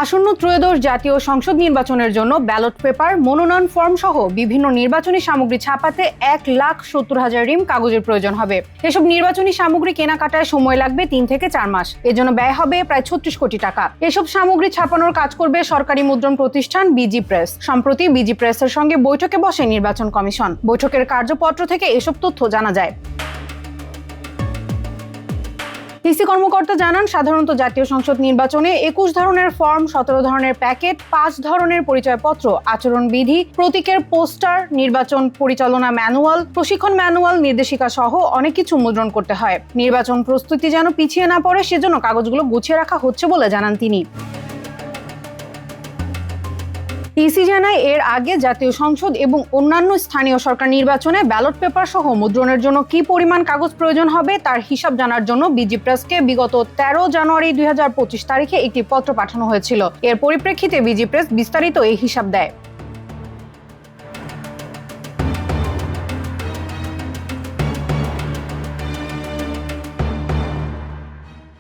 আসন্ন ত্রয়োদশ জাতীয় সংসদ নির্বাচনের জন্য ব্যালট পেপার, মনোনয়ন ফর্ম সহ বিভিন্ন নির্বাচনী সামগ্রী ছাপাতে 1,70,000 রিম কাগজের প্রয়োজন হবে। এসব নির্বাচনী সামগ্রী কেনাকাটায় সময় লাগবে 3 থেকে 4 মাস। এজন্য ব্যয় হবে প্রায় 36 কোটি টাকা। এসব সামগ্রী ছাপানোর কাজ করবে সরকারি মুদ্রণ প্রতিষ্ঠান বিজি প্রেস। সম্প্রতি বিজি প্রেসের সঙ্গে বৈঠকে বসে নির্বাচন কমিশন। বৈঠকের কার্যপত্র থেকে এসব তথ্য জানা যায়। ইসি কর্মকর্তা জানান, সাধারণত জাতীয় সংসদ নির্বাচনে 21 ধরনের ফর্ম, 17 ধরনের প্যাকেট, 5 ধরনের পরিচয়পত্র, আচরণবিধি, প্রতীকের পোস্টার, নির্বাচন পরিচালনা ম্যানুয়াল, প্রশিক্ষণ ম্যানুয়াল, নির্দেশিকা সহ অনেক কিছু মুদ্রণ করতে হয়। নির্বাচন প্রস্তুতি যেন পিছিয়ে না পড়ে সেজন্য কাগজগুলো গুছিয়ে রাখা হচ্ছে বলে জানান তিনি। ইসি জানায়, এর আগে জাতীয় সংসদ এবং অন্যান্য স্থানীয় সরকার নির্বাচনে ব্যালট পেপার সহ মুদ্রণের জন্য কি পরিমাণ কাগজ প্রয়োজন হবে তার হিসাব জানার জন্য বিজি প্রেসকে বিগত 13 জানুয়ারি 2025 তারিখে একটি পত্র পাঠানো হয়েছিল। এর পরিপ্রেক্ষিতে বিজি প্রেস বিস্তারিত এই হিসাব দেয়।